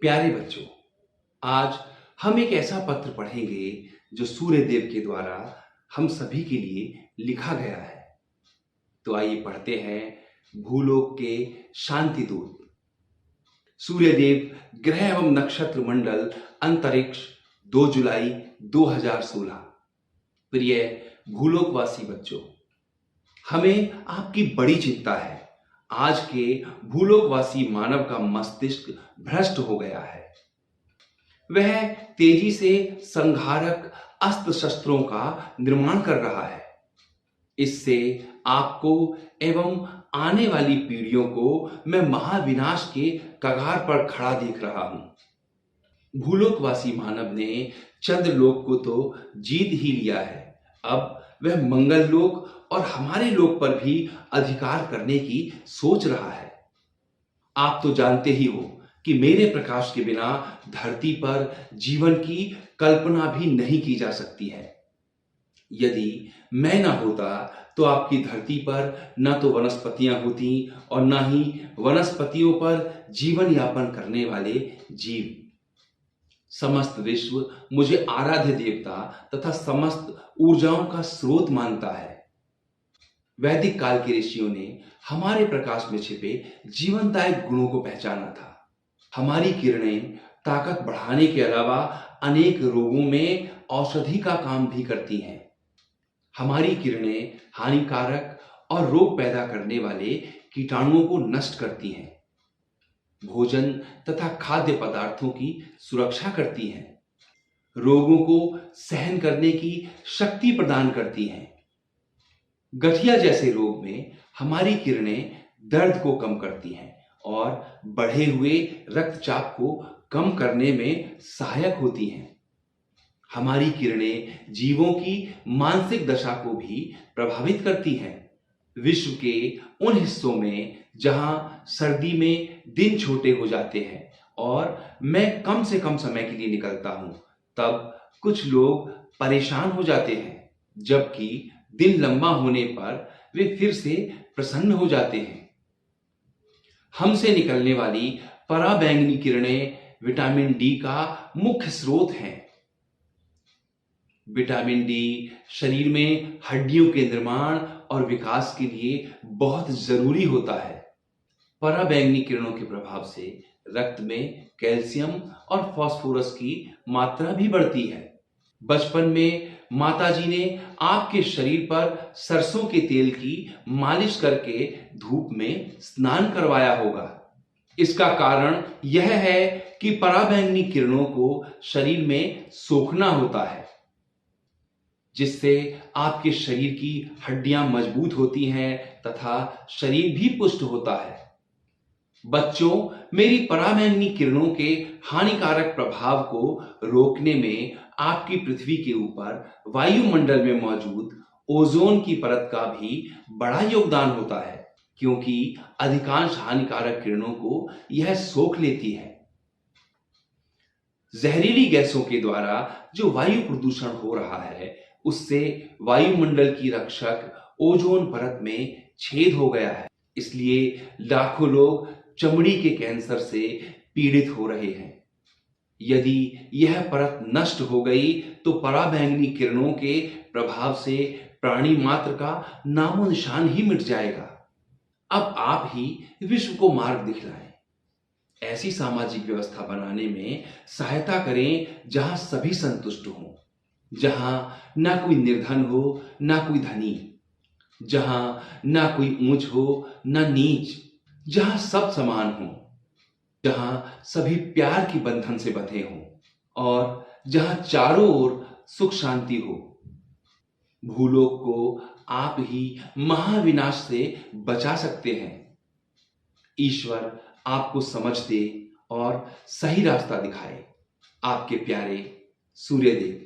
प्यारे बच्चों, आज हम एक ऐसा पत्र पढ़ेंगे जो सूर्यदेव के द्वारा हम सभी के लिए लिखा गया है। तो आइए पढ़ते हैं भूलोक के शांति दूत। सूर्यदेव ग्रह एवं नक्षत्र मंडल अंतरिक्ष 2 जुलाई 2016। प्रिय भूलोकवासी बच्चों, हमें आपकी बड़ी चिंता है। आज के भूलोकवासी मानव का मस्तिष्क भ्रष्ट हो गया है। वह तेजी से संहारक अस्त्र शस्त्रों का निर्माण कर रहा है। इससे आपको एवं आने वाली पीढ़ियों को मैं महाविनाश के कगार पर खड़ा देख रहा हूं। भूलोकवासी मानव ने चंद्रलोक को तो जीत ही लिया है। अब वह मंगल लोक और हमारे लोक पर भी अधिकार करने की सोच रहा है। आप तो जानते ही हो कि मेरे प्रकाश के बिना धरती पर जीवन की कल्पना भी नहीं की जा सकती है। यदि मैं ना होता तो आपकी धरती पर न तो वनस्पतियां होती और न ही वनस्पतियों पर जीवन यापन करने वाले जीव। समस्त विश्व मुझे आराध्य देवता तथा समस्त ऊर्जाओं का स्रोत मानता है। वैदिक काल के ऋषियों ने हमारे प्रकाश में छिपे जीवनदायक गुणों को पहचाना था। हमारी किरणें ताकत बढ़ाने के अलावा अनेक रोगों में औषधि का काम भी करती हैं। हमारी किरणें हानिकारक और रोग पैदा करने वाले कीटाणुओं को नष्ट करती हैं। भोजन तथा खाद्य पदार्थों की सुरक्षा करती हैं। रोगों को सहन करने की शक्ति प्रदान करती हैं। गठिया जैसे रोग में हमारी किरणें दर्द को कम करती हैं और बढ़े हुए रक्तचाप को कम करने में सहायक होती हैं। हमारी किरणें जीवों की मानसिक दशा को भी प्रभावित करती हैं। विश्व के उन हिस्सों में जहां सर्दी में दिन छोटे हो जाते हैं और मैं कम से कम समय के लिए निकलता हूं, तब कुछ लोग परेशान हो जाते हैं, जबकि दिन लंबा होने पर वे फिर से प्रसन्न हो जाते हैं। हमसे निकलने वाली पराबैंगनी किरणें विटामिन डी का मुख्य स्रोत हैं। विटामिन डी शरीर में हड्डियों के निर्माण और विकास के लिए बहुत जरूरी होता है। पराबैंगनी किरणों के प्रभाव से रक्त में कैल्शियम और फास्फोरस की मात्रा भी बढ़ती है। बचपन में माताजी ने आपके शरीर पर सरसों के तेल की मालिश करके धूप में स्नान करवाया होगा। इसका कारण यह है कि पराबैंगनी किरणों को शरीर में सोखना होता है, जिससे आपके शरीर की हड्डियां मजबूत होती हैं तथा शरीर भी पुष्ट होता है। बच्चों, मेरी पराबैंगनी किरणों के हानिकारक प्रभाव को रोकने में आपकी पृथ्वी के ऊपर वायुमंडल में मौजूद ओजोन की परत का भी बड़ा योगदान होता है, क्योंकि अधिकांश हानिकारक किरणों को यह सोख लेती है। जहरीली गैसों के द्वारा जो वायु प्रदूषण हो रहा है, उससे वायुमंडल की रक्षक ओजोन परत में छेद हो गया है। इसलिए लाखों लोग चमड़ी के कैंसर से पीड़ित हो रहे हैं। यदि यह परत नष्ट हो गई तो पराबैंगनी किरणों के प्रभाव से प्राणी मात्र का नामो निशान ही मिट जाएगा। अब आप ही विश्व को मार्ग दिखलाएं। ऐसी सामाजिक व्यवस्था बनाने में सहायता करें जहां सभी संतुष्ट हों, जहां ना कोई निर्धन हो ना कोई धनी, जहां ना कोई ऊंच हो ना नीच, जहां सब समान हों, जहां सभी प्यार की बंधन से बंधे हों और जहां चारों ओर सुख शांति हो। भूलोक को आप ही महाविनाश से बचा सकते हैं। ईश्वर आपको समझ दे और सही रास्ता दिखाए। आपके प्यारे सूर्यदेव।